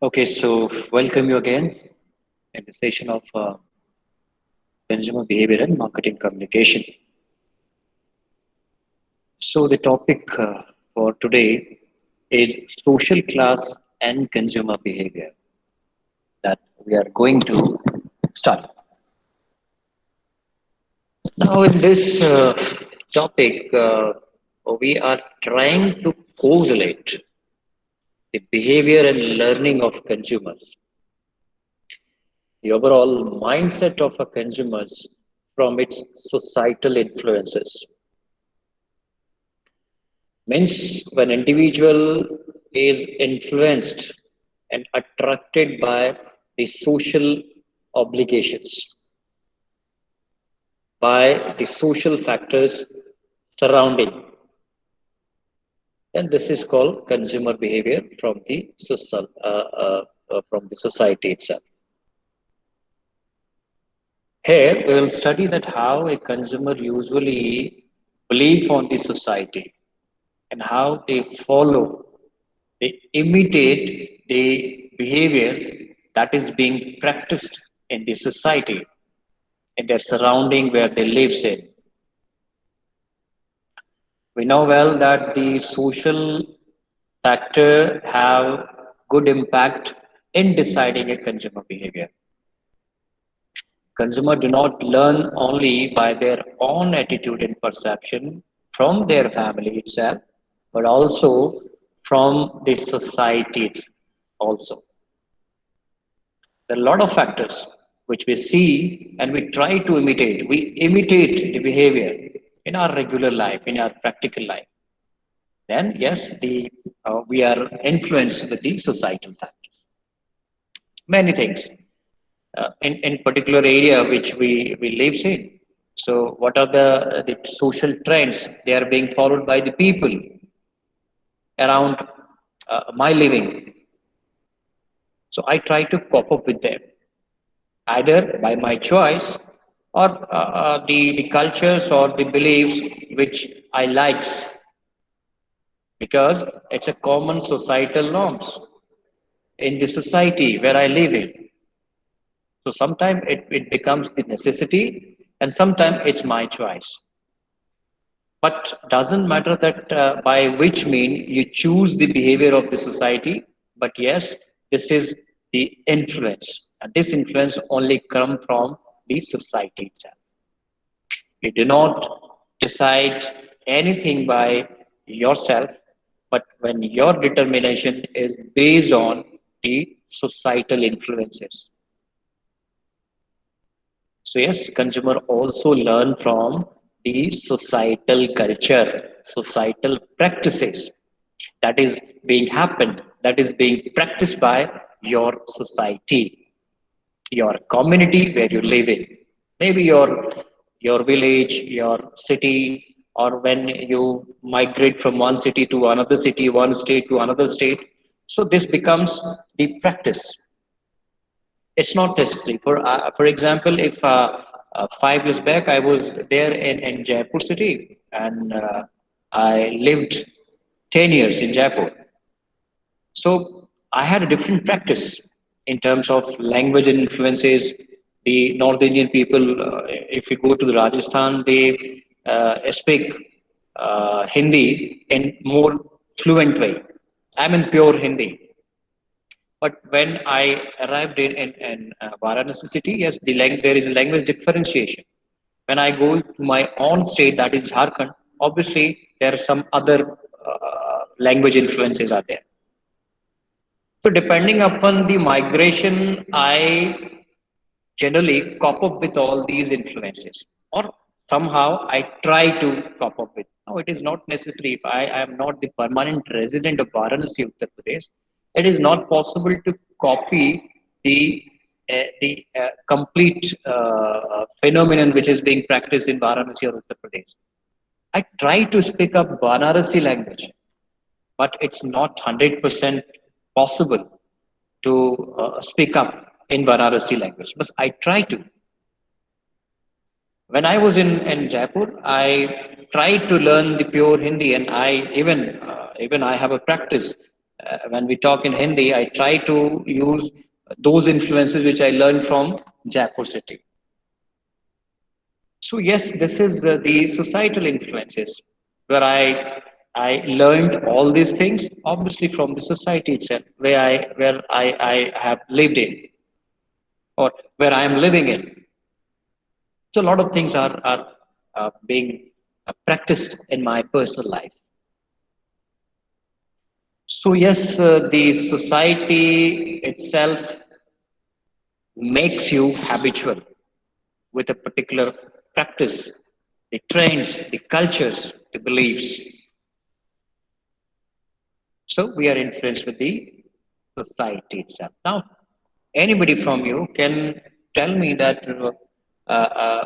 Okay, so welcome you again in the session of consumer behavior and marketing communication. So the topic for today is social class and consumer behavior that we are going to start. Now, in this topic, we are trying to correlate the behavior and learning of consumers, the overall mindset of a consumers from its societal influences. Means when individual is influenced and attracted by the social obligations, by the social factors surrounding, then this is called consumer behavior from the society itself. Here we will study that how a consumer usually believe on the society and how they follow, they imitate the behavior that is being practiced in the society, in their surrounding where they live in. We know well that the social factor have good impact in deciding a consumer behavior. Consumer do not learn only by their own attitude and perception from their family itself, but also from the society also. There are a lot of factors which we see and we try to imitate. We imitate the behavior in our regular life, in our practical life. Then, yes, we are influenced with the societal factors. Many things in particular area which we live in. So, what are the social trends? They are being followed by the people around my living. So, I try to cope up with them either by my choice or the cultures or the beliefs which I likes because it's a common societal norms in the society where I live in. So sometimes it becomes the necessity and sometimes it's my choice. But doesn't matter that by which mean you choose the behavior of the society, but yes, this is the influence. And this influence only come from the society itself. You do not decide anything by yourself, but when your determination is based on the societal influences. So yes, consumer also learn from the societal culture, societal practices that is being happened, that is being practiced by your society, your community where you live in. Maybe your village, your city, or when you migrate from one city to another city, one state to another state. So this becomes the practice. It's not necessary. For example, if 5 years back I was there in Jaipur city and I lived 10 years in Jaipur. So I had a different practice in terms of language and influences. The North Indian people, if you go to the Rajasthan, they speak Hindi in more fluent way. I'm in pure Hindi. But when I arrived in Varanasi city, yes, there is a language differentiation. When I go to my own state, that is Jharkhand, obviously there are some other language influences are there. So depending upon the migration, I generally cope up with all these influences, or somehow I try to cope up with. No, it is not necessary. If I am not the permanent resident of Varanasi, Uttar Pradesh, It is not possible to copy the complete phenomenon which is being practiced in Varanasi or Uttar Pradesh. I try to speak up Banarasi language, but it's not 100% possible to speak up in Banarasi language. But I try to. When I was in Jaipur, I tried to learn the pure Hindi, and even I have a practice. When we talk in Hindi, I try to use those influences which I learned from Jaipur city. So yes, this is the societal influences where I learned all these things obviously from the society itself where I have lived in or where I am living in. So a lot of things are being practiced in my personal life. So yes, the society itself makes you habitual with a particular practice, the trends, the cultures, the beliefs. So we are influenced with the society itself. Now, anybody from you can tell me that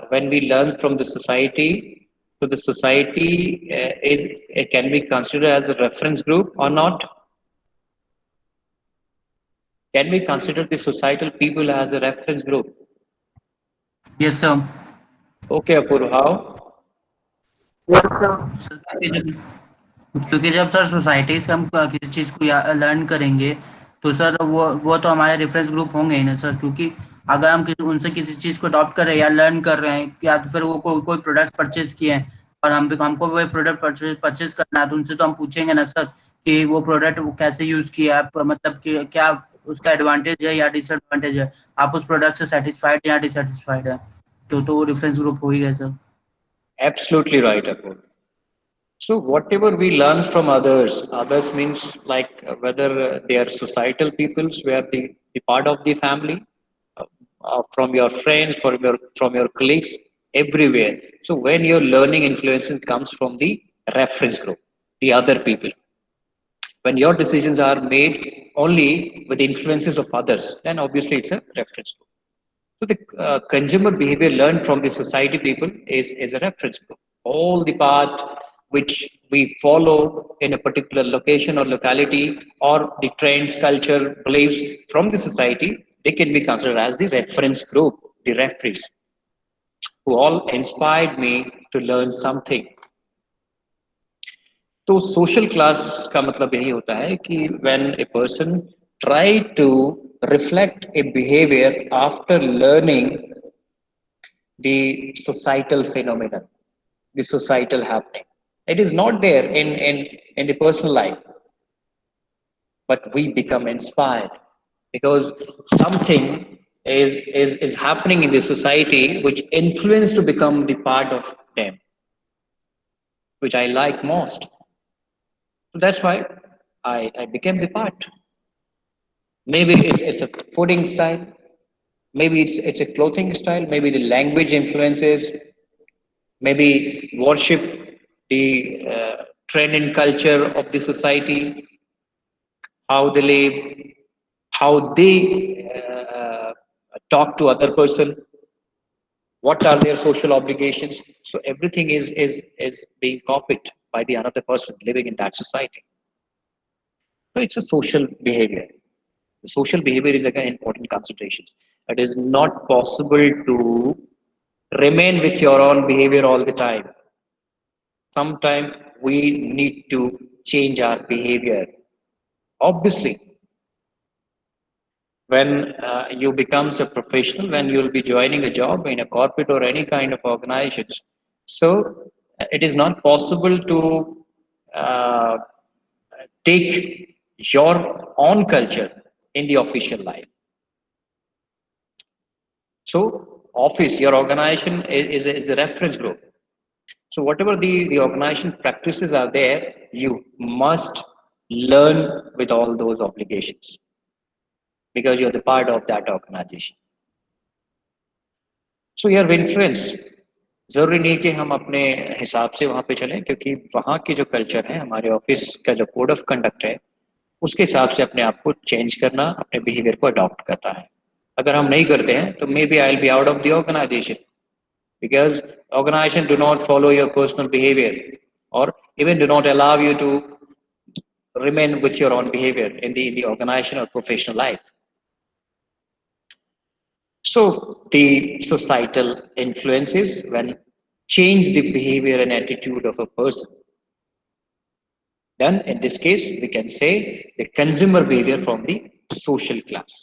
when we learn from the society, so the society is it can be considered as a reference group or not? Can we consider the societal people as a reference group? Yes, sir. Okay, Apurva, how? Sir, क्योंकि जब sir society से हम किसी चीज़ को learn करेंगे, तो sir वो तो हमारे रेफरेंस ग्रुप होंगे ही ना सर, क्योंकि अगर हम उनसे किसी चीज़ को अडॉप्ट कर रहे हैं या लर्न कर रहे हैं, या तो फिर वो कोई प्रोडक्ट्स परचेज किए हैं और हमको वो प्रोडक्ट परचेज करना है, तो उनसे तो हम पूछेंगे ना सर कि वो प्रोडक्ट वो कैसे यूज़ किया है, मतलब कि क्या उसका एडवांटेज है या डिसएडवांटेज है, आप उस प्रोडक्ट से सेटिस्फाइड या डिससेटिस्फाइड है, तो वो रेफरेंस ग्रुप हो ही गए sir. Absolutely right, Apurva. So whatever we learn from others, others means like whether they are societal peoples, where the part of the family, uh, from your friends, from your colleagues, everywhere. So when your learning influence comes from the reference group, the other people. When your decisions are made only with the influences of others, then obviously it's a reference group. So the consumer behavior learned from the society people is a reference group. All the part which we follow in a particular location or locality or the trends, culture, beliefs from the society, they can be considered as the reference group, the referees, who all inspired me to learn something. तो social class का मतलब यही होता है कि when a person try to reflect a behaviour after learning the societal phenomenon, the societal happening. It is not there in the personal life, but we become inspired because something is happening in the society which influence to become the part of them, which I like most. So that's why I became the part. Maybe it's a fooding style, maybe it's a clothing style, maybe the language influences, maybe worship the trend and culture of the society, how they live, how they talk to other person, what are their social obligations. So everything is being copied by the another person living in that society. So it's a social behavior. The social behavior is again important consideration. It is not possible to remain with your own behavior all the time. Sometimes we need to change our behavior. Obviously, when you becomes a professional, when you'll be joining a job in a corporate or any kind of organizations, so it is not possible to uh, take your own culture in the official life. So office, your organization is a reference group. So whatever the organization practices are there, you must learn with all those obligations because you're the part of that organization. सो यार influence जरूरी नहीं कि हम अपने हिसाब से वहां पे चलें क्योंकि वहां के जो कल्चर है हमारे ऑफिस का जो कोड ऑफ कंडक्ट है उसके हिसाब से अपने आप को चेंज करना, अपने बिहेवियर को अडॉप्ट करना है। अगर हम नहीं करते हैं तो maybe I will be out of the organization, because organization do not follow your personal behavior or even do not allow you to remain with your own behavior in the organization or professional life. So the societal influences when change the behavior and attitude of a person, then in this case we can say the consumer behavior from the social class.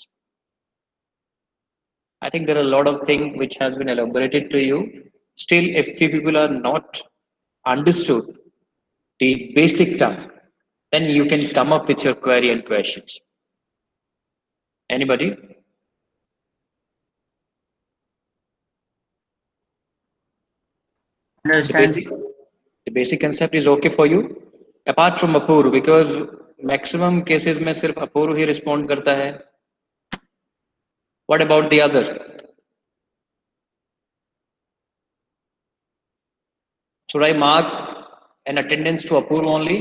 I think there are a lot of things which has been elaborated to you. Still, if few people are not understood the basic term, then you can come up with your query and questions. Anybody? The Understand? basic, the basic concept is okay for you? Apart from Apuru, because maximum cases में सिर्फ Apuru ही respond करता है. What about the other? Should I mark an attendance to Apuru only?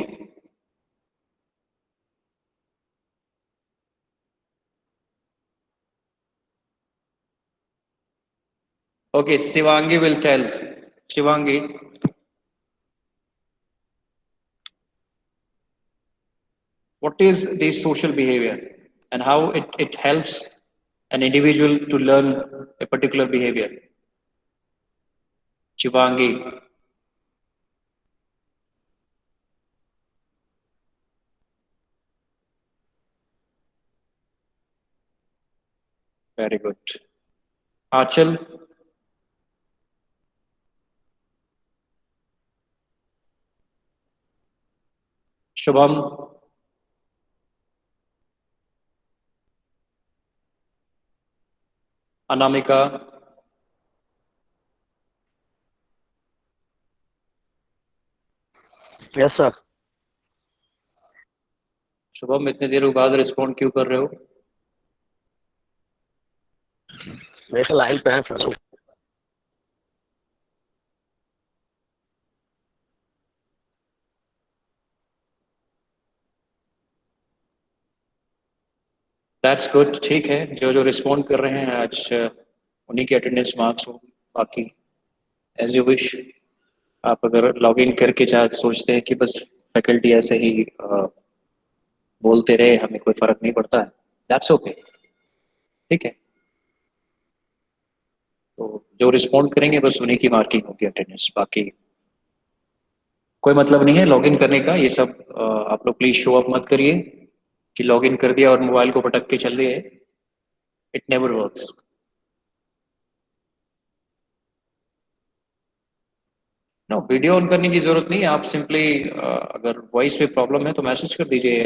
Okay, Shivangi will tell. Shivangi, what is the social behavior and how it helps an individual to learn a particular behavior? Shivangi, very good. Achal, Shubham, Anamika, yes sir. Shubham इतने देर बाद respond क्यों कर रहे हो? मेरे line पे है sir. That's good, ठीक है। जो जो रिस्पॉन्ड कर रहे हैं आज उन्हीं के अटेंडेंस मार्क्स हो, बाकी एज यू विश। आप अगर लॉग इन करके चाहे सोचते हैं कि बस फैकल्टी ऐसे ही बोलते रहे, हमें कोई फर्क नहीं पड़ता है, दैट्स ओके, ठीक है। तो जो रिस्पॉन्ड करेंगे बस उन्हीं की मार्किंग होगी अटेंडेंस, बाकी कोई मतलब नहीं है लॉग इन करने का। ये सब आप लोग प्लीज शो अप मत करिए कि लॉग इन कर दिया और मोबाइल को पटक के चल दिए। It never works. No, video on करने की जरूरत नहीं है। आप सिंपली अगर वॉइस पे प्रॉब्लम है तो मैसेज कर दीजिए,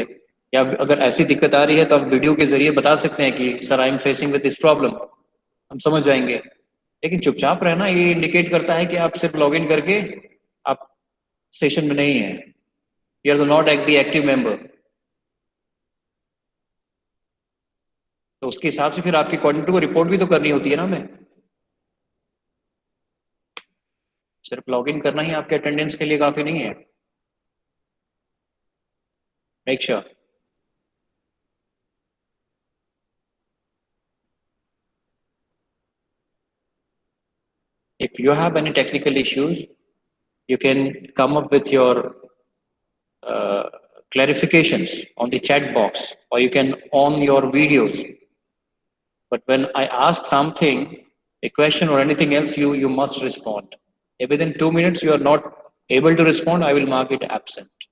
या अगर ऐसी दिक्कत आ रही है तो आप वीडियो के जरिए बता सकते हैं कि sir I am facing with this problem, हम समझ जाएंगे। लेकिन चुपचाप रहना ये इंडिकेट करता है कि आप सिर्फ लॉग इन करके आप सेशन में नहीं है, you are not the active member. तो उसके हिसाब से फिर आपकी कोऑर्डिनेटर को रिपोर्ट भी तो करनी होती है ना हमें। सिर्फ लॉग इन करना ही आपके अटेंडेंस के लिए काफी नहीं है। Make sure. If you have any technical issues, you can come up with your uh, clarifications on the chat box, or you can on your videos. But when I ask something, a question or anything else, you must respond. If within 2 minutes you are not able to respond, I will mark it absent,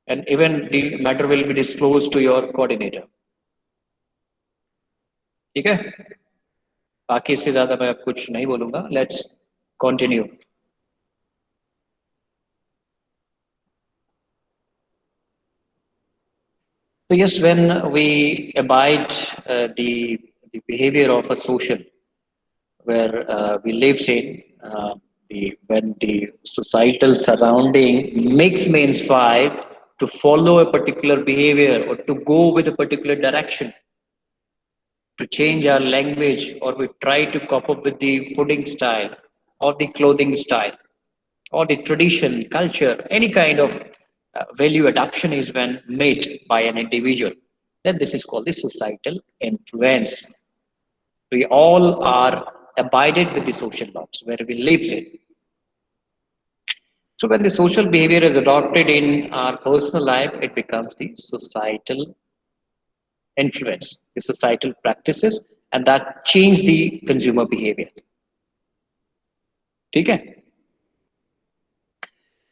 and even the matter will be disclosed to your coordinator. ठीक है? बाकी इससे ज्यादा मैं अब कुछ नहीं बोलूंगा। Let's continue. So yes, when we abide the behavior of a social where we live in, when the societal surrounding makes me inspired to follow a particular behavior or to go with a particular direction, to change our language, or we try to cope up with the fooding style or the clothing style or the tradition, culture, any kind of value adoption is when made by an individual, then this is called the societal influence. We all are abided with the social norms where we live in. So when the social behavior is adopted in our personal life, it becomes the societal influence, the societal practices, and that change the consumer behavior. Okay.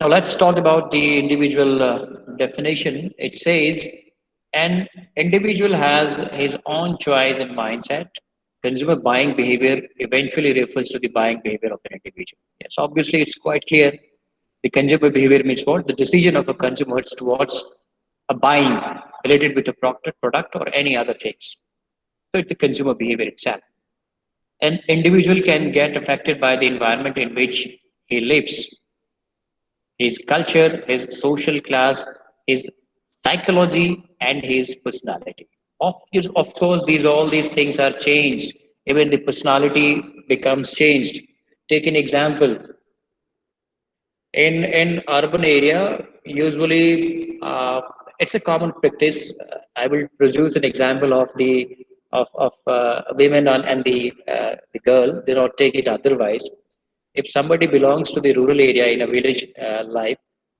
Now let's talk about the individual definition. It says an individual has his own choice and mindset. Consumer buying behavior eventually refers to the buying behavior of an individual. Yes, obviously it's quite clear. The consumer behavior means what? The decision of a consumer towards a buying related with a product or any other things. So it's the consumer behavior itself. An individual can get affected by the environment in which he lives, his culture, his social class, his psychology, and his personality. Of course, all these things are changed. Even the personality becomes changed. Take an example. In urban area, usually it's a common practice. I will produce an example of the women and the girl. They not take it otherwise. If somebody belongs to the rural area in a village life,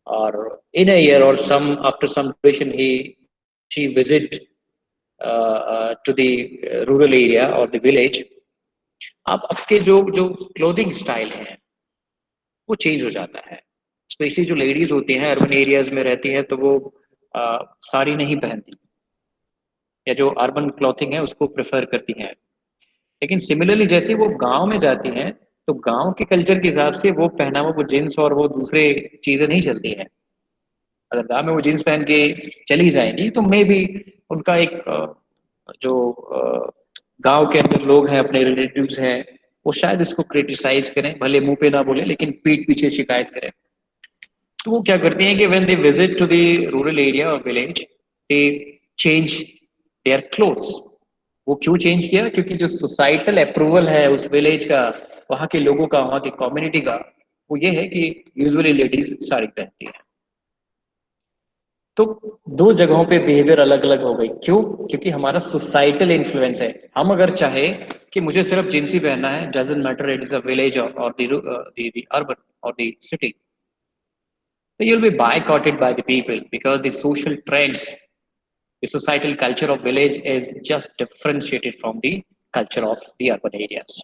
or in a year or some after some duration she visit to the rural area or the village, अब आपके जो जो clothing style है वो change हो जाता है। Specially जो लेडीज होती हैं अर्बन एरियाज में रहती हैं तो वो साड़ी नहीं पहनती या जो अर्बन क्लॉथिंग है उसको प्रेफर करती हैं। लेकिन सिमिलरली जैसे वो गांव में जाती हैं तो गांव के कल्चर के हिसाब से वो पहनावा वो जींस और वो दूसरे चीजें नहीं चलती हैं। अगर गांव में वो जींस पहन के चली जाएंगी तो मे बी उनका एक जो गांव के अंदर लोग हैं अपने रिलेटिव्स हैं वो शायद इसको क्रिटिसाइज करें, भले मुंह पे ना बोले लेकिन पीठ पीछे शिकायत करें। तो वो क्या करती हैं कि when they visit to the rural area और village they change their clothes. वो क्यों चेंज किया? क्योंकि जो सोसाइटल अप्रूवल है उस विलेज का, वहाँ के लोगों का, वहाँ की कम्युनिटी का, वो ये है कि यूजुअली लेडीज साड़ी पहनती है। तो दो जगहों पे बिहेवियर अलग अलग हो गई। क्यों? क्योंकि हमारा सोसाइटल इन्फ्लुएंस है। हम अगर चाहे कि मुझे सिर्फ जींस ही पहनना है, doesn't matter it is a village और द अर्बन और the city, so you'll be boycotted by the people because the social trends, the societal culture of village is just differentiated from the culture of the urban areas.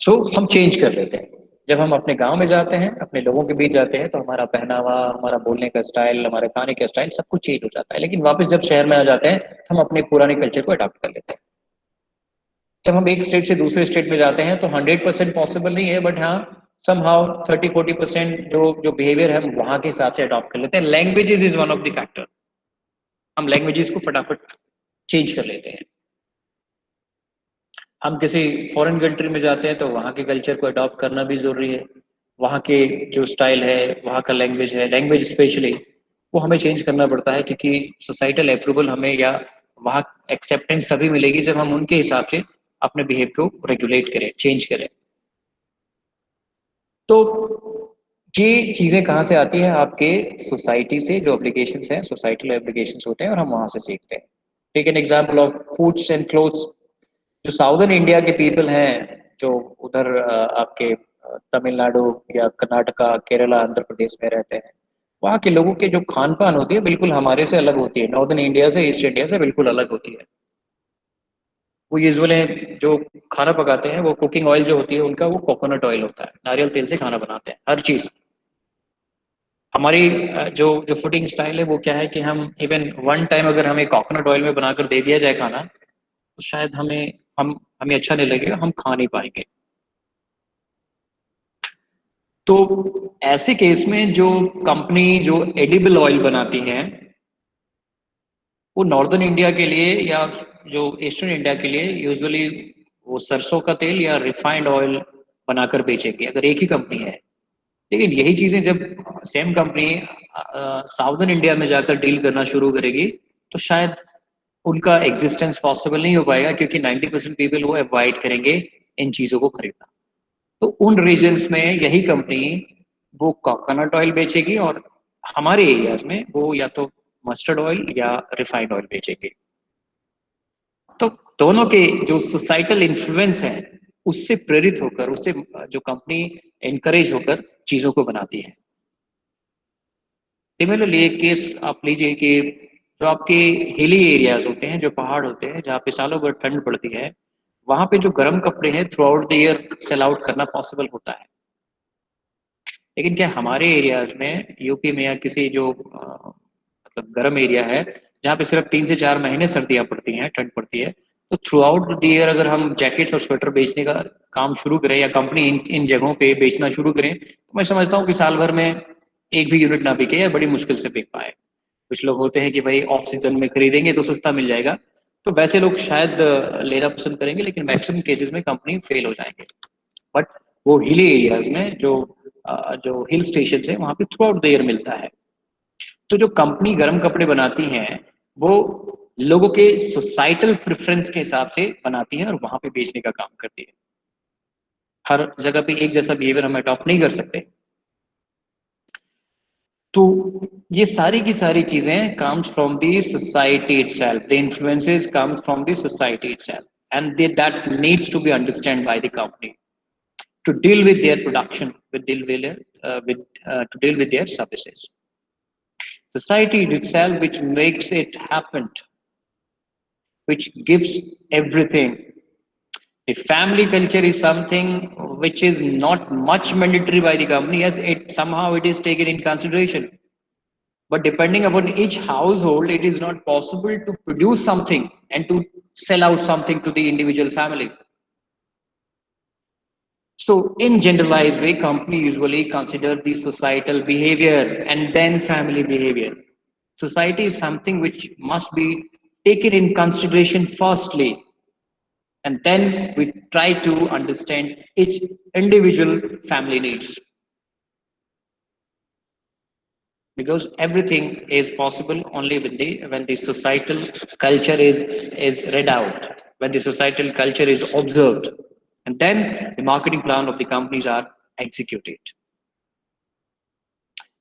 So हम change कर लेते हैं। जब हम अपने गांव में जाते हैं, अपने लोगों के बीच जाते हैं तो हमारा पहनावा, हमारा बोलने का स्टाइल, हमारे खाने का स्टाइल सब कुछ चेंज हो जाता है। लेकिन वापस जब शहर में आ जाते हैं तो हम अपने पुराने कल्चर को अडॉप्ट कर लेते हैं। जब हम एक स्टेट से दूसरे स्टेट में जाते हैं तो 100% पॉसिबल नहीं है, बट हाँ somehow 30-40% जो बिहेवियर है हम वहाँ के हिसाब से अडॉप्ट कर लेते हैं। Languages is one of the factor. हम लैंग्वेजेस को फटाफट चेंज कर लेते हैं। हम किसी फॉरेन कंट्री में जाते हैं तो वहाँ के कल्चर को अडॉप्ट करना भी ज़रूरी है। वहाँ के जो स्टाइल है, वहाँ का लैंग्वेज है, लैंग्वेज स्पेशली वो हमें चेंज करना पड़ता है क्योंकि सोसाइटल अप्रूवल हमें या वहाँ एक्सेप्टेंस तभी मिलेगी जब हम उनके हिसाब से अपने बिहेव को रेगुलेट करें, चेंज करें। तो ये चीज़ें कहाँ से आती हैं? आपके सोसाइटी से जो एप्लीकेशंस हैं, सोसाइटल एप्लीकेशंस होते हैं और हम वहाँ से सीखते हैं। Take an example of foods and clothes. जो साउदर्न इंडिया के पीपल हैं, जो उधर आपके तमिलनाडु या कर्नाटका, केरला, आंध्र प्रदेश में रहते हैं, वहाँ के लोगों के जो खान पान होती है बिल्कुल हमारे से अलग होती है। नॉर्दर्न इंडिया से, ईस्ट इंडिया से बिल्कुल अलग होती है। वो यूजुअली जो खाना पकाते हैं वो कुकिंग ऑयल जो होती है उनका वो कोकोनट ऑयल होता है, नारियल तेल से खाना बनाते हैं हर चीज़। हमारी जो जो फूडिंग स्टाइल है वो क्या है कि हम इवन वन टाइम अगर हमें कोकोनट ऑयल में बनाकर दे दिया जाए खाना तो शायद हमें अच्छा नहीं लगेगा, हम खा नहीं पाएंगे। तो ऐसे केस में जो कंपनी जो एडिबल ऑयल बनाती है वो नॉर्दर्न इंडिया के लिए या जो ईस्टर्न इंडिया के लिए यूजुअली वो सरसों का तेल या रिफाइंड ऑयल बनाकर बेचेगी अगर एक ही कंपनी है। लेकिन यही चीज़ें जब सेम कंपनी साउदर्न इंडिया में जाकर डील करना शुरू करेगी तो शायद उनका एग्जिस्टेंस पॉसिबल नहीं हो पाएगा क्योंकि 90% पीपल वो अवॉइड करेंगे इन चीज़ों को खरीदना। तो उन रीजन्स में यही कंपनी वो कोकोनट ऑयल बेचेगी और हमारे एरियाज में वो या तो मस्टर्ड ऑयल या रिफाइंड ऑयल बेचेंगे। तो दोनों के जो सोसाइटल इन्फ्लुएंस है उससे प्रेरित होकर, उससे जो कंपनी एनकरेज होकर चीजों को बनाती है। सिमिलरली एक केस आप लीजिए कि जो आपके हिली एरियाज होते हैं, जो पहाड़ होते हैं, जहाँ पे सालों भर ठंड पड़ती है, वहां पे जो गर्म कपड़े हैं through out the year sell out करना पॉसिबल होता है। लेकिन क्या हमारे एरियाज में, यूपी में या किसी जो मतलब गर्म एरिया है जहाँ पे सिर्फ 3 से 4 महीने सर्दियाँ पड़ती हैं, ठंड पड़ती है, तो थ्रू आउट द ईयर अगर हम जैकेट्स और स्वेटर बेचने का काम शुरू करें या कंपनी इन जगहों पे बेचना शुरू करें, तो मैं समझता हूँ कि साल भर में एक भी यूनिट ना बिके या बड़ी मुश्किल से बिक पाए। कुछ लोग होते हैं कि भाई ऑफ सीजन में खरीदेंगे तो सस्ता मिल जाएगा, तो वैसे लोग शायद लेना पसंद करेंगे, लेकिन मैक्सिमम केसेस में कंपनी फेल हो जाएंगे। बट वो हिली एरियाज में जो हिल स्टेशन है वहां पे थ्रू आउट द ईयर मिलता है। तो जो कंपनी गर्म कपड़े बनाती हैं वो लोगों के सोसाइटल प्रेफरेंस के हिसाब से बनाती है और वहां पे बेचने का काम करती है। हर जगह पे एक जैसा बिहेवियर हम अडॉप्ट नहीं कर सकते। तो ये सारी की सारी चीजें comes from the society itself. The influences comes from the society itself, and that needs to be understood by the company to deal with their production, to deal with their services. Society itself, which makes it happen, which gives everything. The family culture is something which is not much mandatory by the company, as it somehow it is taken in consideration. But depending upon each household, it is not possible to produce something and to sell out something to the individual family. So, in generalized way, company usually consider the societal behavior and then family behavior. Society is something which must be taken in consideration firstly, and then we try to understand each individual family needs. Because everything is possible only when the societal culture is read out, when the societal culture is observed, and then the marketing plan of the companies are executed.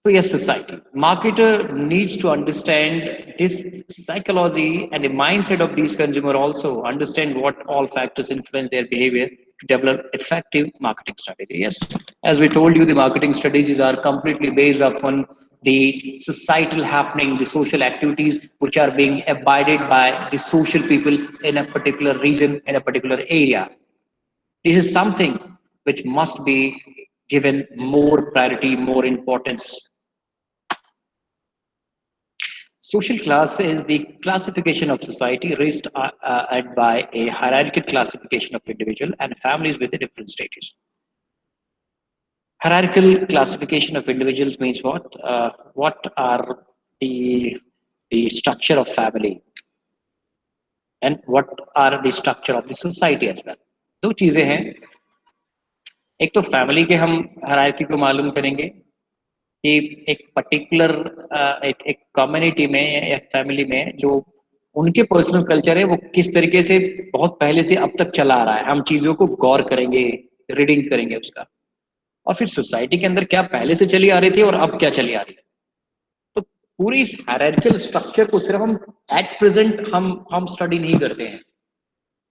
So yes, society marketer needs to understand this psychology and the mindset of these consumer, also understand what all factors influence their behavior to develop effective marketing strategy. Yes, as we told you, the marketing strategies are completely based upon the societal happening, the social activities which are being abided by the social people in a particular region, in a particular area. This is something which must be given more priority, more importance. Social class is the classification of society raised by a hierarchical classification of individual and families with a different status. Hierarchical classification of individuals means what? What are the structure of family and what are the structure of the society as well. दो चीजें हैं, एक तो family के हम hierarchy को मालूम करेंगे कि एक पर्टिकुलर एक कम्युनिटी में या फैमिली में जो उनके पर्सनल कल्चर है वो किस तरीके से बहुत पहले से अब तक चला आ रहा है, हम चीजों को गौर करेंगे, रीडिंग करेंगे उसका। और फिर सोसाइटी के अंदर क्या पहले से चली आ रही थी और अब क्या चली आ रही है। तो पूरी इस हायरार्किकल स्ट्रक्चर को सिर्फ हम एट प्रेजेंट हम स्टडी नहीं करते हैं,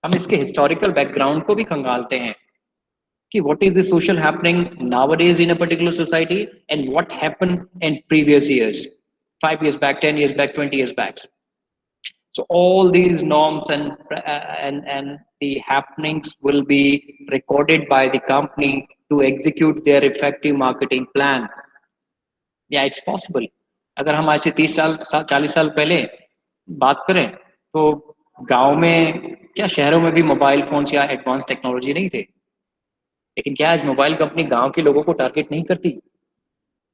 हम इसके हिस्टोरिकल बैकग्राउंड को भी खंगालते हैं कि what is the social happening nowadays in a particular society and what happened in previous years, 5 years back, 10 years back, 20 years back. So all these norms and the happenings will be recorded by the company to execute their effective marketing plan. Yeah, it's possible. अगर हम आज से 30 साल 40 साल पहले बात करें तो गांव में क्या शहरों में भी मोबाइल फोन्स या एडवांस टेक्नोलॉजी नहीं थे, लेकिन क्या आज मोबाइल कंपनी गांव के लोगों को टारगेट नहीं करती?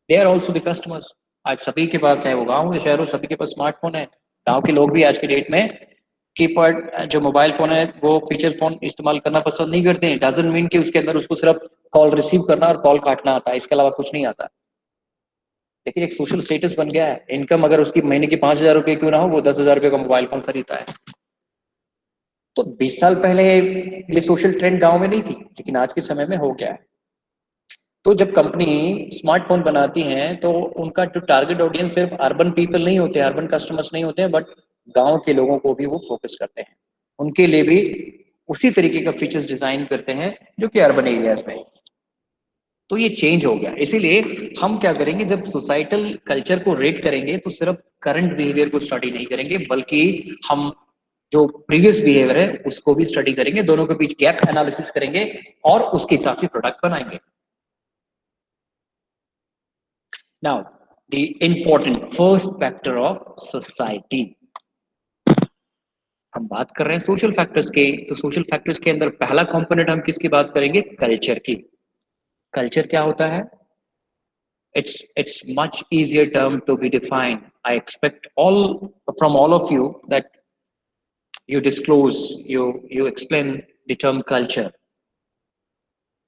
They are also the customers. आज सभी के पास है, वो गाँव या शहरों सभी के पास स्मार्टफोन है। गांव के लोग भी आज के डेट में कीपैड जो मोबाइल फोन है वो फीचर फोन इस्तेमाल करना पसंद नहीं करते हैं। डजंट मीन कि उसके अंदर उसको सिर्फ कॉल रिसीव करना और कॉल काटना आता है, इसके अलावा कुछ नहीं आता। लेकिन एक सोशल स्टेटस बन गया है, इनकम अगर उसकी महीने की 5,000 रुपये क्यों ना हो, वो 10,000 रुपये का मोबाइल फोन खरीदता है। तो 20 साल पहले ये सोशल ट्रेंड गांव में नहीं थी, लेकिन आज के समय में हो गया है। तो जब कंपनी स्मार्टफोन बनाती हैं तो उनका जो टारगेट ऑडियंस सिर्फ अर्बन पीपल नहीं होते, अर्बन कस्टमर्स नहीं होते हैं, बट गांव के लोगों को भी वो फोकस करते हैं। उनके लिए भी उसी तरीके का फीचर्स डिजाइन करते हैं जो कि अर्बन एरियाज में। तो ये चेंज हो गया। इसीलिए हम क्या करेंगे, जब सोसाइटल कल्चर को रेट करेंगे तो सिर्फ करंट बिहेवियर को स्टडी नहीं करेंगे, बल्कि हम जो प्रीवियस बिहेवियर है उसको भी स्टडी करेंगे, दोनों के बीच गैप एनालिसिस करेंगे और उसके हिसाब से प्रोडक्ट बनाएंगे। Now, the important first factor of society, हम बात कर रहे हैं सोशल फैक्टर्स के, तो सोशल फैक्टर्स के अंदर पहला कंपोनेंट हम किसकी बात करेंगे, कल्चर की। कल्चर क्या होता है? It's much easier term to be defined. I expect from all of you that you disclose, you explain the term culture.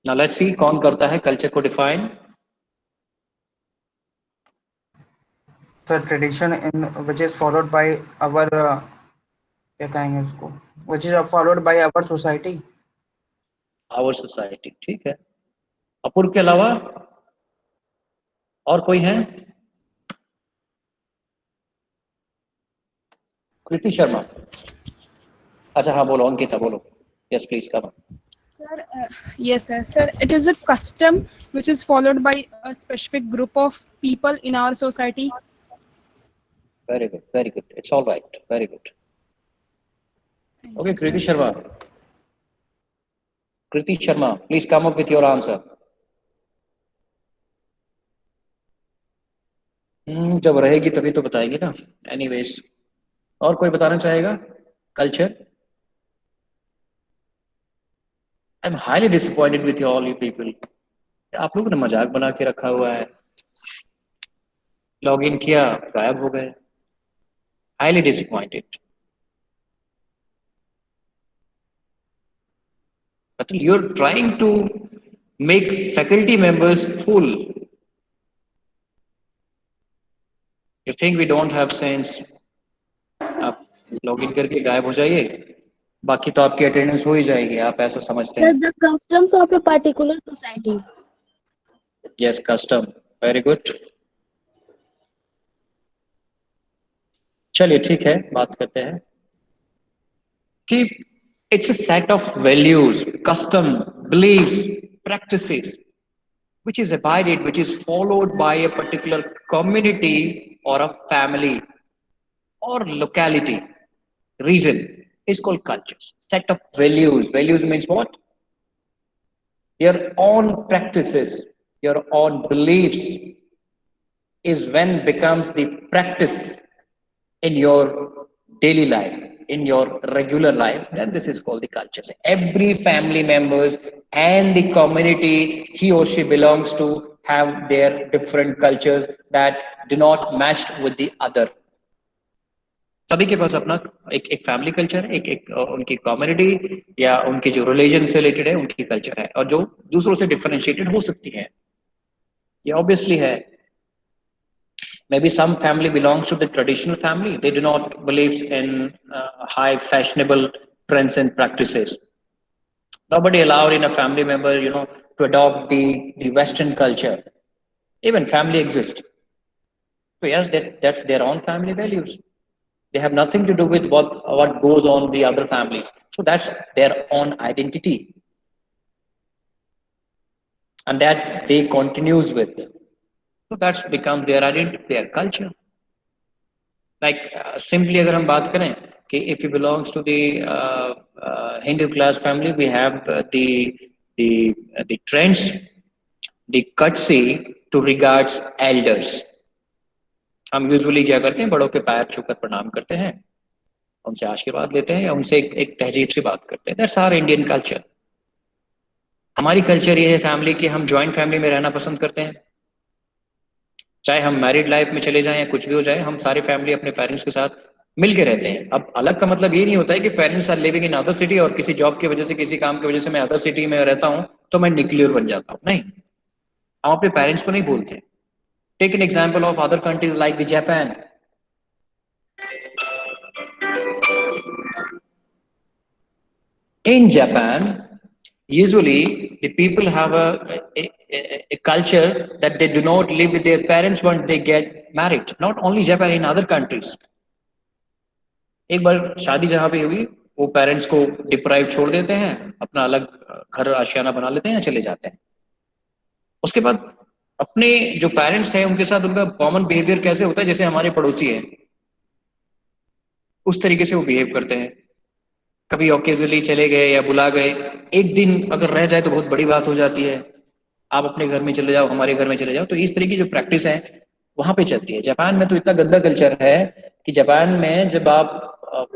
Now let's see कौन करता है कल्चर को define. Sir tradition in which is followed by our क्या कहेंगे उसको, which is followed by our society. Our society, ठीक है। अपूर्व के अलावा और कोई है? कृति शर्मा। अच्छा हाँ बोलो, अंकिता बोलो। Yes please come. Sir, yes, sir. Sir, it is a custom which is followed by a specific group of people in our society. Very good, very good. It's all right. Very good. Thank Okay, you, sir. Kriti Sharma. Kriti Sharma, please come up with your answer. जब रहेगी तभी तो बताएगी ना। Anyways, और कोई बताना चाहेगा? Culture. I'm highly disappointed with all you people. आप लोगों ने मजाक बना के रखा हुआ है। लॉग इन किया, गायब हो गए। Highly disappointed. But you're trying to make faculty members fool. You think we don't have sense? आप लॉग इन करके गायब हो जाइए, बाकी तो आपकी अटेंडेंस हो ही जाएगी, आप ऐसा समझते हैं। The customs of a particular society. Yes, custom. Very good. चलिए ठीक है, बात करते हैं कि it's a set of values, custom, beliefs, practices which is abided, which is followed by a particular community or a family or locality, region, is called cultures. Set of values. Values means what? Your own practices, your own beliefs is when becomes the practice in your daily life, in your regular life, then this is called the culture. So every family members and the community he or she belongs to have their different cultures that do not match with the other. सभी के पास अपना एक family culture है, एक उनकी community या उनके जो रिलीजन से रिलेटेड है उनकी कल्चर है, और जो दूसरों से डिफरेंशिएटेड हो सकती है, ये ऑब्वियसली है। Maybe some family belongs to the traditional family. They do not believe in high fashionable trends and practices. Nobody allowed in a family member, to adopt the Western culture. Even family exists. So yes, that's their own family values. They have nothing to do with what goes on the other families. So that's their own identity. And that they continues with. So that's become their identity, their culture. Like simply अगर हम बात करें कि if you belongs to the Hindu class family, we have the trends, the courtesy to regards elders. हम usually क्या करते हैं, बड़ों के पैर छूकर प्रणाम करते हैं, उनसे आशीर्वाद लेते हैं या उनसे एक तहजीब से बात करते हैं। That's our Indian culture. हमारी कल्चर ये है फैमिली की, हम जॉइंट फैमिली में रहना पसंद करते हैं, चाहे हम मैरिड लाइफ में चले जाएं या कुछ भी हो जाए, हम सारी फैमिली अपने पेरेंट्स के साथ मिल के रहते हैं। अब अलग का मतलब ये नहीं होता है कि parents are living in other city और किसी जॉब की वजह से, किसी काम की वजह से मैं अदर सिटी में रहता हूँ तो मैं न्यूक्लियर बन जाता हूँ, नहीं। हम अपने पेरेंट्स को नहीं भूलते। Take an example of other countries like the Japan. In Japan, usually the people have a culture that they do not live with their parents once they get married. Not only Japan, in other countries. एक बार शादी जहाँ पे हुई, वो parents को deprive छोड़ देते हैं, अपना अलग घर आशियाना बना लेते हैं, चले जाते हैं। उसके बाद अपने जो पेरेंट्स हैं उनके साथ उनका कॉमन बिहेवियर कैसे होता है, जैसे हमारे पड़ोसी हैं उस तरीके से वो बिहेव करते हैं। कभी ओकेजनली चले गए या बुला गए, एक दिन अगर रह जाए तो बहुत बड़ी बात हो जाती है, आप अपने घर में चले जाओ, हमारे घर में चले जाओ। तो इस तरह की जो प्रैक्टिस है वहां पे चलती है। जापान में तो इतना गंदा कल्चर है कि जापान में जब आप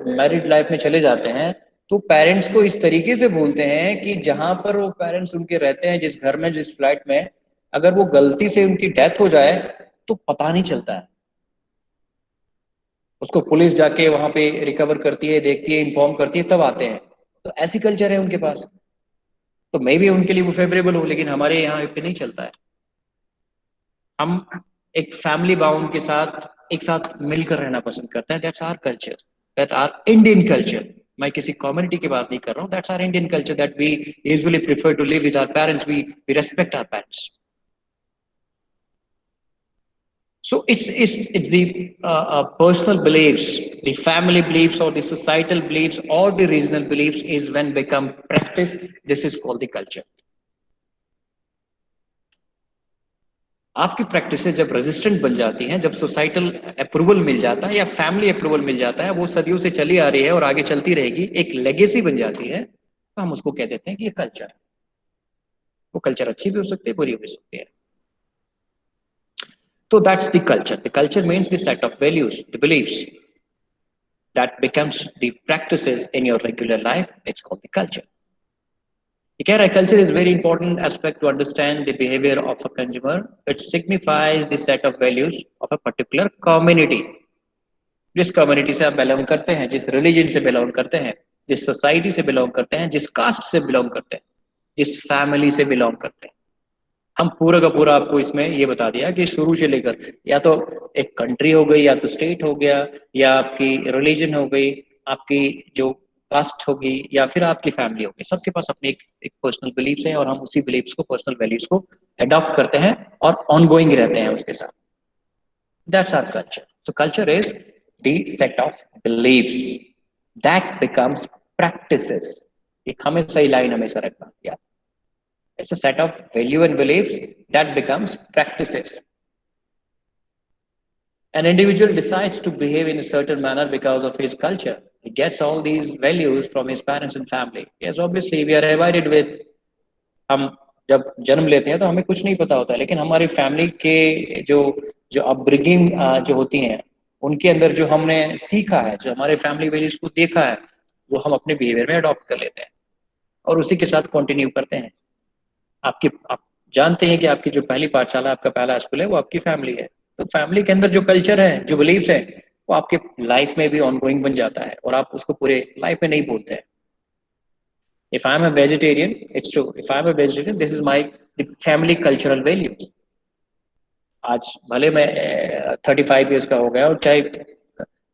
मैरिड लाइफ में चले जाते हैं तो पेरेंट्स को इस तरीके से बोलते हैं कि जहां पर वो पेरेंट्स उनके रहते हैं, जिस घर में, जिस फ्लैट में, अगर वो गलती से उनकी डेथ हो जाए तो पता नहीं चलता है। उसको पुलिस जाके वहां पे रिकवर करती है, देखती है, इन्फॉर्म करती है, तब आते हैं। तो ऐसी कल्चर है उनके पास। तो मे भी उनके लिए वो फेवरेबल हो, लेकिन हमारे यहाँ पे नहीं चलता है। हम एक फैमिली बाउंड के साथ एक साथ मिलकर रहना पसंद करते हैं। That's our culture, that are Indian culture. मैं किसी कम्युनिटी की बात नहीं कर रहा हूँ। That's our Indian culture that we usually prefer to live with our parents. We respect our parents. So it's the personal beliefs, the family beliefs, or the societal beliefs, or the regional beliefs is when become practice. This is called the culture. आपकी practices जब resistant बन जाती हैं, जब societal approval मिल जाता है या family approval मिल जाता है, वो सदियों से चली आ रही है और आगे चलती रहेगी, एक लेगेसी बन जाती है, तो हम उसको कह देते हैं कि ये कल्चर है। वो कल्चर अच्छी भी हो सकती है, बुरी भी हो सकती है। So that's the culture. The culture means the set of values, the beliefs that becomes the practices in your regular life. It's called the culture. Culture is a very important aspect to understand the behavior of a consumer. It signifies the set of values of a particular community. जिस community से आप belong करते हैं, जिस religion से belong करते हैं, जिस सोसाइटी से बिलोंग करते हैं, जिस कास्ट से बिलोंग करते हैं, जिस फैमिली से बिलोंग करते हैं। हम पूरा का पूरा आपको इसमें ये बता दिया कि शुरू से लेकर या तो एक कंट्री हो गई, या तो स्टेट हो गया, या आपकी रिलीजन हो गई, आपकी जो कास्ट होगी, या फिर आपकी फैमिली होगी, सबके पास अपने एक पर्सनल बिलीफ्स हैं और हम उसी बिलीफ्स को, पर्सनल वैल्यूज को अडॉप्ट करते हैं और ऑनगोइंग रहते हैं उसके साथ। That's our culture. So culture is the set of beliefs that becomes practices. एक हमेशा ही लाइन हमेशा रखना यार। It's a set of value and beliefs that becomes practices. An individual decides to behave in a certain manner because of his culture. He gets all these values from his parents and family. Yes, obviously we are provided with, हम जब जन्म लेते हैं तो हमें कुछ नहीं पता होता है, लेकिन हमारी फैमिली के जो जो अपब्रिंगिंग जो होती हैं, उनके अंदर जो हमने सीखा है, जो हमारे फैमिली वैल्यूज को देखा है, वो हम अपने बिहेवियर में अडॉप्ट कर लेते हैं और उसी के साथ कंटिन्यू करते हैं। आप जानते हैं कि आपकी जो पहली पाठशाला, आपका पहला स्कूल है, वो आपकी फैमिली है। तो फैमिली के अंदर जो कल्चर है, जो बिलीव्स है, वो आपके लाइफ में भी ऑनगोइंग बन जाता है और आप उसको पूरे लाइफ में नहीं भूलते हैं। If I am a vegetarian, it's true. If I am a vegetarian, this is my family cultural values. आज भले मैं 35 ईयर्स का हो गया और चाहे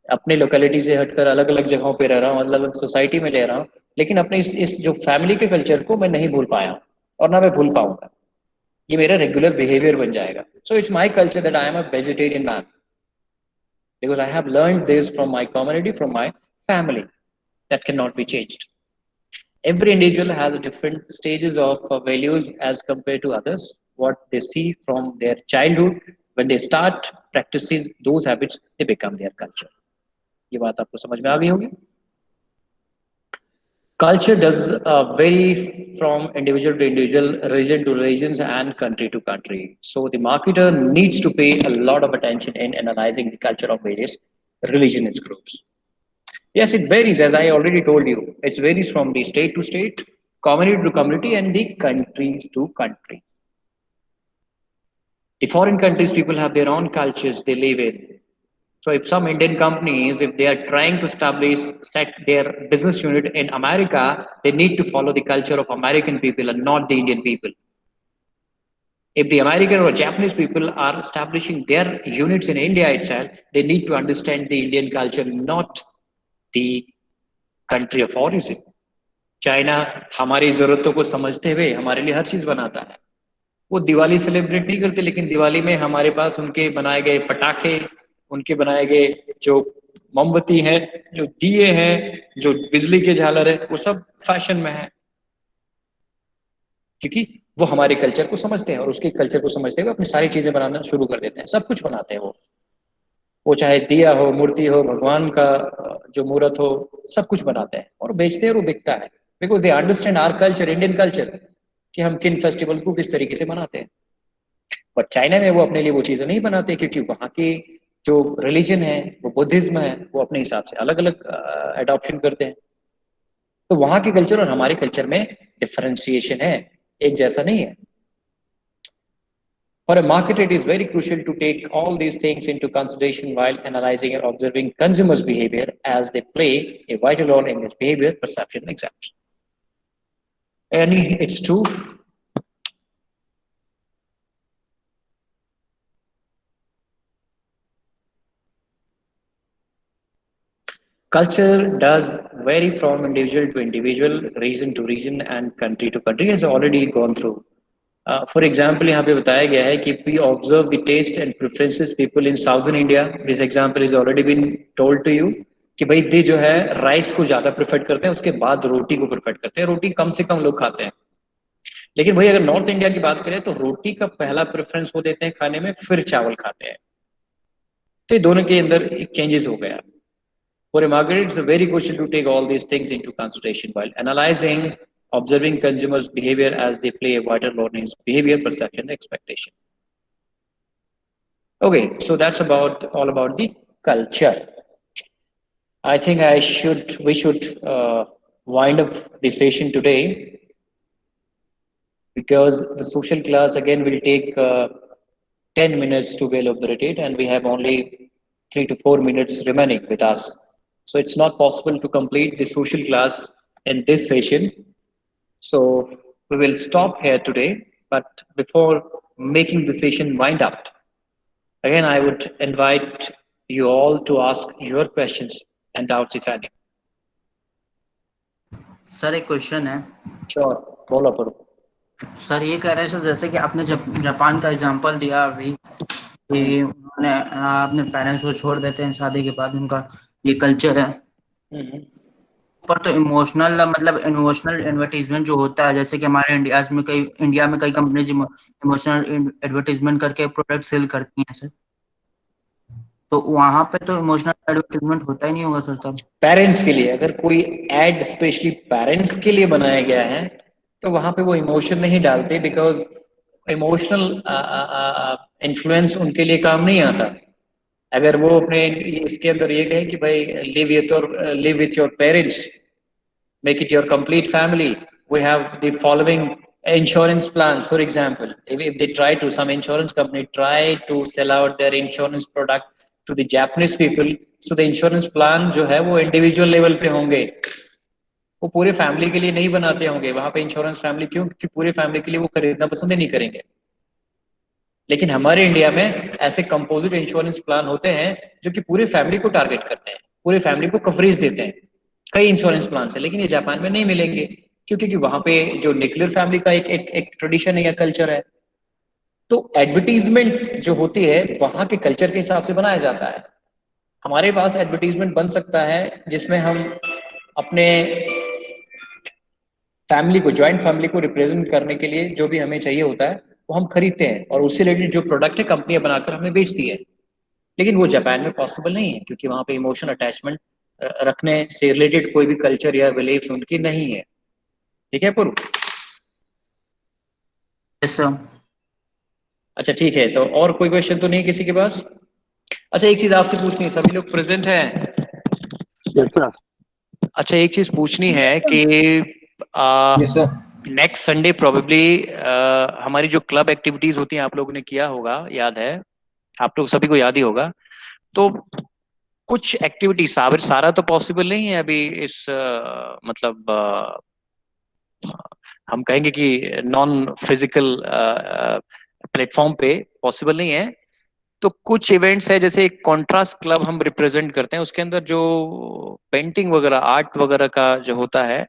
अपने लोकेलिटी से हटकर अलग अलग जगहों पे रह रहा हूँ, अलग अलग सोसाइटी में रह रहा हूँ, लेकिन अपने इस जो फैमिली के कल्चर को मैं नहीं भूल पाया और ना मैं भूल पाऊंगा। ये मेरा रेगुलर बिहेवियर बन जाएगा। So it's my culture that I am a vegetarian man because I have learned this from my community, from my family. That can not be changed. Every individual has different stages of values as compared to others. What they see from their childhood, when they start practicing those habits, they become their culture. ये बात आपको समझ में आ गई होगी। Culture does vary from individual to individual, region to regions, and country to country. So the marketer needs to pay a lot of attention in analyzing the culture of various religious groups. Yes, it varies, as I already told you. It varies from the state to state, community to community, and the countries to countries. The foreign countries, people have their own cultures they live in. So if some Indian companies, if they are trying to set their business unit in America, they need to follow the culture of American people and not the Indian people. If the American or Japanese people are establishing their units in India itself, they need to understand the Indian culture, not the country of origin. China हमारी जरूरतों को समझते हुए हमारे लिए हर चीज बनाता है, वो दिवाली सेलिब्रेट नहीं करते, लेकिन दिवाली में हमारे पास उनके बनाए गए पटाखे, उनके बनाए गए जो मोमबत्ती है, जो दिए हैं, जो बिजली के झालर है, वो सब फैशन में है, क्योंकि वो हमारे कल्चर को समझते हैं और उसके कल्चर को समझते हुए अपनी सारी चीजें बनाना शुरू कर देते हैं, सब कुछ बनाते हैं वो चाहे दिया हो, मूर्ति हो, भगवान का जो मूर्त हो, सब कुछ बनाते हैं और बेचते हैं और वो बिकता है, because they understand our culture, Indian culture, कि हम किन फेस्टिवल को किस तरीके से मनाते हैं। बट चाइना में वो अपने लिए वो चीजें नहीं बनाते, क्योंकि वहाँ की जो रिलीजन है, वो बुद्धिज्म है, वो अपने हिसाब से अलग अलग अडॉप्शन करते हैं। तो वहाँ के कल्चर और हमारे कल्चर में डिफरेंशिएशन है, एक जैसा नहीं है। For a marketer, it is very crucial to take all these things into consideration while analyzing and observing consumers' behavior, as they play a vital role in this behavior perception exams. And it's true. Culture does vary from individual to individual, region to region, and country to country, as already gone through. For example, यहाँ पे बताया गया है कि we observe the taste and preferences people in southern India. This example is already been told to you कि भाई दे जो है राइस को ज्यादा प्रेफर करते हैं, उसके बाद रोटी को प्रेफर करते हैं, रोटी कम से कम लोग खाते हैं। लेकिन भाई अगर नॉर्थ इंडिया की बात करें तो रोटी का पहला प्रेफरेंस वो देते हैं खाने में, फिर चावल खाते हैं। तो ये दोनों के अंदर एक चेंजेस हो गया। For a marketer, it's very crucial to take all these things into consideration while analyzing, observing consumers' behavior, as they play a vital role in behavior, perception, expectation. Okay, so that's all about the culture. I think we should wind up the session today, because the social class again will take 10 minutes to be elaborated, and we have only 3 to 4 minutes remaining with us. So it's not possible to complete the social class in this session. So we will stop here today. But before making the session wind up, again, I would invite you all to ask your questions and doubts if any. Sir एक question है। Sure, बोलो पढ़ो। Sir ये कह रहे हैं sir, जैसे कि आपने जापान का एग्जांपल दिया अभी कि उन्होंने अपने पेरेंट्स को छोड़ देते हैं शादी के बाद, उनका ये कल्चर है। पर तो इमोशनल एडवर्टीजमेंट जो होता है, जैसे कि हमारे इंडिया में कई कंपनीज इमोशनल एडवर्टीजमेंट करके प्रोडक्ट सेल करती हैं सर, तो वहां पे तो इमोशनल एडवर्टीजमेंट होता ही नहीं होगा सर। तब पेरेंट्स के लिए अगर कोई एड स्पेशली पेरेंट्स के लिए बनाया गया है तो वहां पे वो इमोशन नहीं डालते, बिकॉज इमोशनल इन्फ्लुएंस उनके लिए काम नहीं आता। अगर वो अपने इसके अंदर ये कहे कि भाई live with your parents, make it your complete family, we have the following insurance plans. For example, if they try to, some insurance company try to sell out their insurance product to the Japanese people, so the insurance plan जो है वो individual level पे होंगे, वो पूरे family के लिए नहीं बनाते होंगे। वहां पे इंश्योरेंस फैमिली क्यों? क्योंकि पूरे फैमिली के लिए वो खरीदना पसंद ही नहीं करेंगे। लेकिन हमारे इंडिया में ऐसे कंपोजिट इंश्योरेंस प्लान होते हैं जो कि पूरे फैमिली को टारगेट करते हैं, पूरे फैमिली को कवरेज देते हैं, कई इंश्योरेंस प्लान है। लेकिन ये जापान में नहीं मिलेंगे, क्योंकि वहां पे जो न्यूक्लियर फैमिली का एक ट्रेडिशन है या कल्चर है। तो एडवर्टीजमेंट जो होती है वहां के कल्चर के हिसाब से बनाया जाता है। हमारे पास एडवर्टीजमेंट बन सकता है जिसमें हम अपने फैमिली को, ज्वाइंट फैमिली को रिप्रेजेंट करने के लिए जो भी हमें चाहिए होता है वो हम खरीदते हैं, और उससे रिलेटेड जो प्रोडक्ट है कंपनियां बनाकर हमें बेचती है। लेकिन वो जापान में पॉसिबल नहीं है, क्योंकि वहां पे इमोशनल अटैचमेंट रखने से रिलेटेड कोई भी कल्चर या बिलीफ उनकी नहीं है। ठीक है पूर्व? Yes sir. अच्छा ठीक है, तो और कोई क्वेश्चन तो नहीं किसी के पास? अच्छा एक चीज आपसे पूछनी है, सभी लोग प्रेजेंट हैं? Yes, sir. अच्छा एक चीज पूछनी है कि नेक्स्ट संडे प्रोबेबली हमारी जो क्लब एक्टिविटीज होती हैं आप लोगों ने किया होगा, याद है आप लोग सभी को याद ही होगा। तो कुछ एक्टिविटी सारा तो पॉसिबल नहीं है अभी इस मतलब हम कहेंगे कि नॉन फिजिकल प्लेटफॉर्म पे पॉसिबल नहीं है। तो कुछ इवेंट्स है, जैसे एक कॉन्ट्रास्ट क्लब हम रिप्रेजेंट करते हैं, उसके अंदर जो पेंटिंग वगैरह, आर्ट वगैरह का जो होता है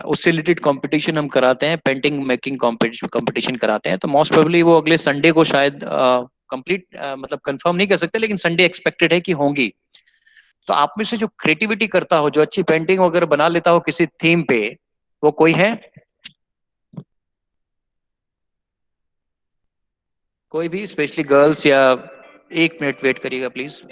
उससे रिलेटेड कंपटीशन हम कराते हैं, पेंटिंग मेकिंग कंपटीशन कराते हैं। तो मोस्ट प्रोबेबली वो अगले संडे को शायद कंप्लीट मतलब कंफर्म नहीं कर सकते, लेकिन संडे एक्सपेक्टेड है कि होंगी। तो आप में से जो क्रिएटिविटी करता हो, जो अच्छी पेंटिंग वगैरह बना लेता हो किसी थीम पे, वो कोई है? कोई भी, स्पेशली गर्ल्स या? 1 मिनट वेट करिएगा प्लीज।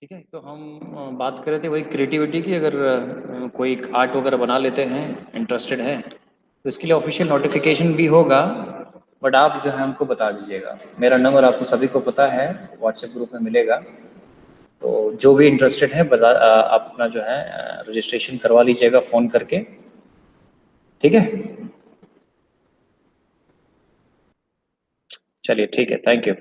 ठीक है, तो हम बात कर रहे थे वही क्रिएटिविटी की। अगर कोई आर्ट वगैरह बना लेते हैं, इंटरेस्टेड है, तो इसके लिए ऑफिशियल नोटिफिकेशन भी होगा। बट आप जो है हमको बता दीजिएगा। मेरा नंबर आपको सभी को पता है, व्हाट्सएप ग्रुप में मिलेगा। तो जो भी इंटरेस्टेड है आप अपना जो है रजिस्ट्रेशन करवा लीजिएगा फ़ोन करके। ठीक है, चलिए ठीक है, थैंक यू।